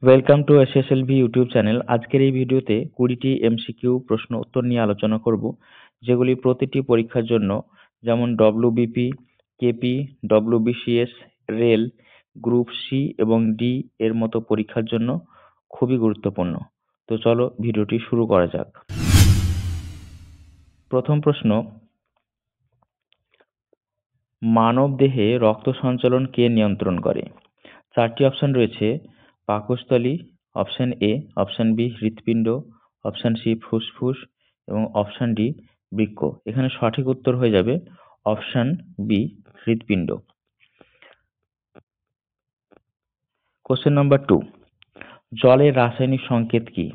Welcome to SSLV YouTube channel. আজকের এই ভিডিওতে 20টি এমসিকিউ প্রশ্ন উত্তর নিয়ে আলোচনা করব, যেগুলি প্রতিটি পরীক্ষার জন্য, যেমন WBP, KP, WBCS, rail, group C এবং ডি এর মতো পরীক্ষার জন্য খুবই গুরুত্বপূর্ণ। তো চলো ভিডিওটি শুরু করা যাক। প্রথম প্রশ্ন, মানব দেহে রক্ত সঞ্চালন কে নিয়ন্ত্রণ করে? চারটি অপশন রয়েছে: পাকস্থলী, অপশন এ, অপশন বি হৃৎপিণ্ড, অপশন সি ফুসফুস এবং অপশন ডি বৃক্ক। এখানে সঠিক উত্তর হয়ে যাবে অপশন বি হৃৎপিণ্ড। কোশ্চেন নাম্বার 2, জলের রাসায়নিক সংকেত কি?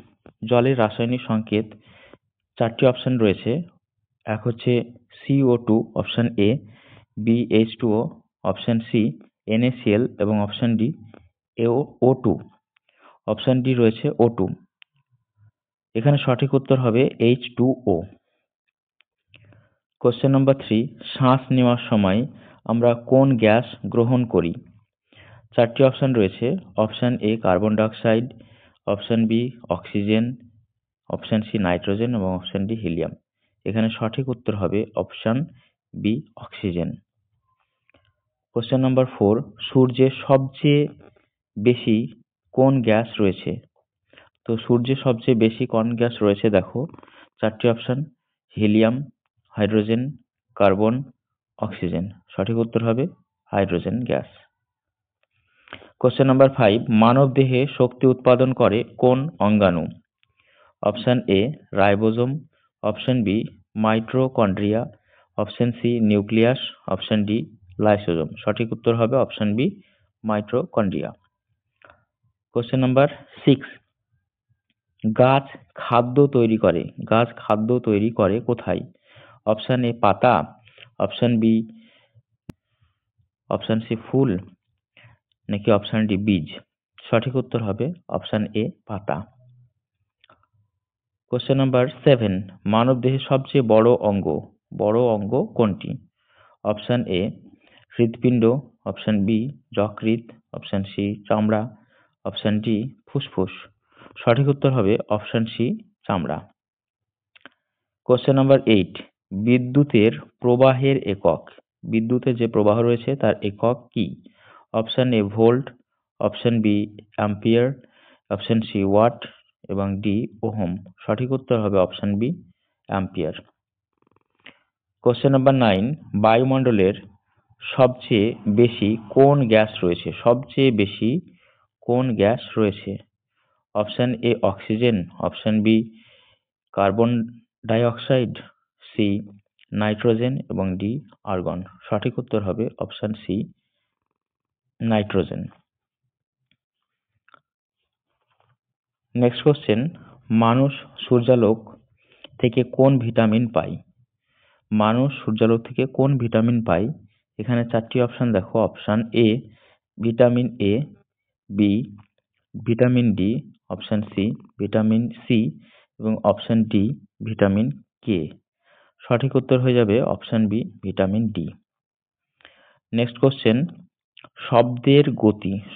জলের রাসায়নিক সংকেত চারটি অপশন রয়েছে। এক হচ্ছে CO2, option A, B H2O, option C NaCl এবং option D O2। Option D রয়েছে O2। এখানে সঠিক উত্তর হবে H2O। কোশ্চেন নাম্বার 3, শ্বাস নেওয়ার সময় আমরা কোন গ্যাস গ্রহণ করি? চারটি অপশন রয়েছে। Option A carbon dioxide, option B oxygen, option C nitrogen এবং অপশন ডি হিলিয়াম। এখানে সঠিক উত্তর হবে option B oxygen. Question number 4, সূর্যে সবচেয়ে বেশি কোন গ্যাস রয়েছে? তো সূর্যে সবচেয়ে বেশি কোন গ্যাস রয়েছে দেখো, চারটি option: helium, hydrogen, carbon, oxygen. সঠিক উত্তর হবে হাইড্রোজেন গ্যাস। কোশ্চেন নাম্বার 5, মানব দেহে শক্তি উৎপাদন করে কোন অঙ্গাণু? Option A ribosome, option B mitochondria, option C nucleus, option D lysosome. সঠিক উত্তর হবে option B mitochondria. Question number 6, গাছ খাদ্য তৈরি করে কোথায়? অপশন এ পাতা, অপশন বি, অপশন সি ফুল নাকি অপশন ডি বীজ। সঠিক উত্তর হবে অপশন এ পাতা। কোশ্চেন নাম্বার 7, মানব দেহের সবচেয়ে বড় অঙ্গ কোনটি? অপশন এ হৃৎপিণ্ড, অপশন বি যকৃৎ, অপশন সি চামড়া, অপশন ডি ফুসফুস। সঠিক উত্তর হবে অপশন সি চামড়া। কোশ্চেন নাম্বার 8, বিদ্যুতের প্রবাহের একক, বিদ্যুতের যে প্রবাহ রয়েছে তার একক কি? Option A volt, option B ampere, option C watt এবং ডি ওহম। সঠিক উত্তর হবে option B ampere. Question number 9, বায়ুমণ্ডলের সবচেয়ে বেশি কোন গ্যাস রয়েছে? Option A oxygen, option B carbon dioxide, C nitrogen এবং ডি আর্গন। সঠিক উত্তর হবে option C nitrogen. Next question, মানুষ সূর্যালোক থেকে কোন ভিটামিন পায়? এখানে চারটি অপশন দেখো। Option A vitamin A, B vitamin D, option C vitamin C এবং অপশন ডি ভিটামিন কে। সঠিক উত্তর হয়ে যাবে option B vitamin D. Next question,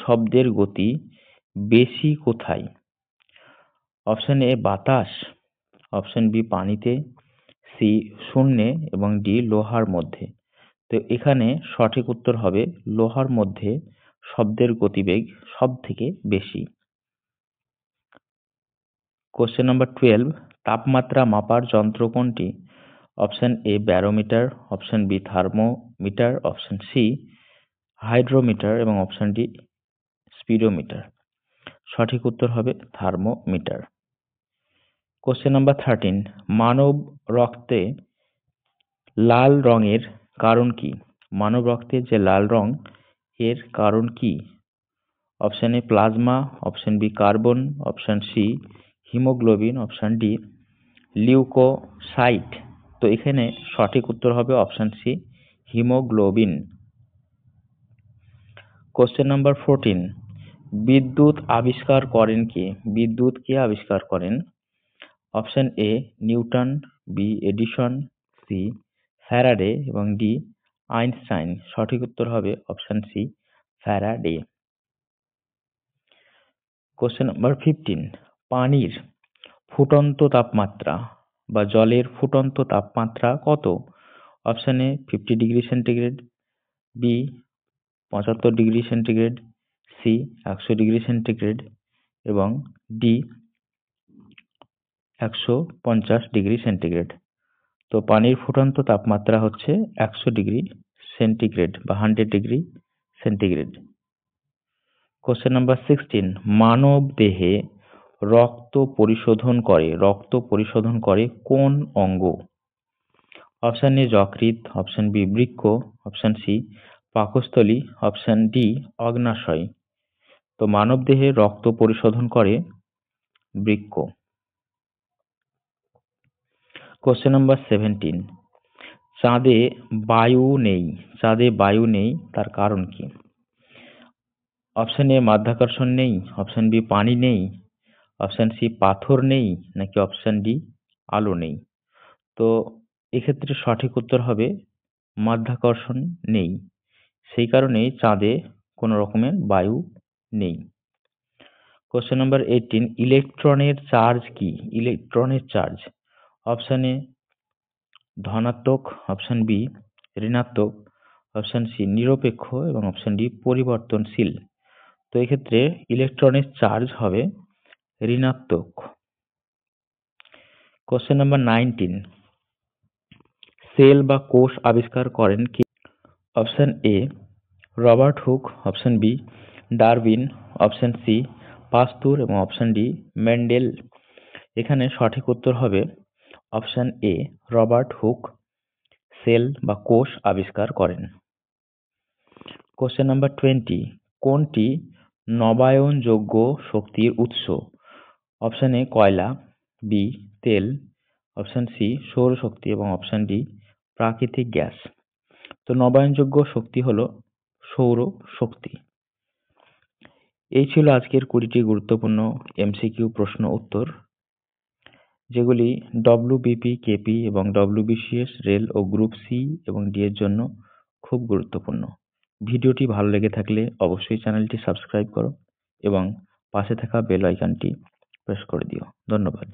শব্দের গতি বেশি কোথায়? অপশন এ বাতাস, অপশন বি পানিতে, সি শূন্যে এবং ডি লোহার মধ্যে। তো এখানে সঠিক উত্তর হবে লোহার মধ্যে শব্দের গতিবেগ সব থেকে বেশি। কোশ্চেন নাম্বার 12, তাপমাত্রা মাপার যন্ত্র কোনটি? Option A barometer, option B thermometer, option C hydrometer এবং অপশন ডি স্পিডোমিটার। সঠিক উত্তর হবে থার্মোমিটার। কোশ্চেন নাম্বার 13, মানব রক্তে লাল রঙের কারণ কি? মানব রক্তের যে লাল রং এর কারণ কি? Option A plasma, option B carbon, option C haemoglobin, option D leucocyte. তো এখানে সঠিক উত্তর হবে option C haemoglobin. Question number 14, বিদ্যুৎ আবিষ্কার করেন কে? বিদ্যুৎ কে আবিষ্কার করেন? Option A Newton, B Edison, C Faraday এবং ডি আইনস্টাইন। সঠিক উত্তর হবে option C Faraday. Question number 15, পানির ফুটন্ত তাপমাত্রা বা জলের ফুটন্ত তাপমাত্রা কত? Option A 50 degree centigrade, B 75 degree centigrade, C 100 degree centigrade এবং ডি 150 ডিগ্রি সেন্টিগ্রেড। তো পানির ফুটন্ত তাপমাত্রা হচ্ছে 100 ডিগ্রি সেন্টিগ্রেড বা 100 ডিগ্রি সেন্টিগ্রেড। কোশ্চেন নাম্বার 16, মানব দেহে রক্ত পরিশোধন করে কোন অঙ্গ? অপশন এ যকৃৎ, অপশন বি বৃক্ক, অপশন সি পাকস্থলী, অপশন ডি অগ্ন্যাশয়। তো মানব দেহে রক্ত পরিশোধন করে বৃক্ক। কোশ্চেন নাম্বার 17, চাঁদে বায়ু নেই তার কারণ কি? অপশন এ মাধ্যাকর্ষণ নেই, অপশন বি পানি নেই, অপশন সি পাথর নেই নাকি অপশন ডি আলো নেই। তো এক্ষেত্রে সঠিক উত্তর হবে মাধ্যাকর্ষণ নেই, সেই কারণেই চাঁদে কোনো রকমের বায়ু নেই। কোশ্চেন নাম্বার 18, ইলেকট্রনের চার্জ কি? ইলেকট্রনের চার্জ অপশন এ ধনাত্মক, অপশন বি ঋণাত্মক, অপশন সি নিরপেক্ষ এবং অপশন ডি পরিবর্তনশীল। তো এক্ষেত্রে ইলেকট্রনের চার্জ হবে ঋণাত্মক। কোশ্চেন নাম্বার 19, সেল বা কোষ আবিষ্কার করেন কে? Option A Robert Hooke, option B Darwin, option C Pasteur এবং অপশন ডি মেন্ডেল। এখানে সঠিক উত্তর হবে option A Robert Hooke cell বা কোষ আবিষ্কার করেন। কোশ্চেন নাম্বার 20, কোনটি নবায়নযোগ্য শক্তির উৎস? অপশন এ কয়লা, বি তেল, অপশন সি সৌরশক্তি এবং অপশন ডি প্রাকৃতিক গ্যাস। তো নবায়নযোগ্য শক্তি হলো সৌর শক্তি। এই ছিল আজকের 20টি গুরুত্বপূর্ণ এমসিকিউ প্রশ্ন উত্তর, যেগুলি ডব্লিউবিপি, কেপি এবং ডব্লিউবিসিএস, রেল ও গ্রুপ সি এবং ডি এর জন্য খুব গুরুত্বপূর্ণ। ভিডিওটি ভালো লেগে থাকলে অবশ্যই চ্যানেলটি সাবস্ক্রাইব করো এবং পাশে থাকা বেল আইকনটি প্রেস করে দিও। ধন্যবাদ।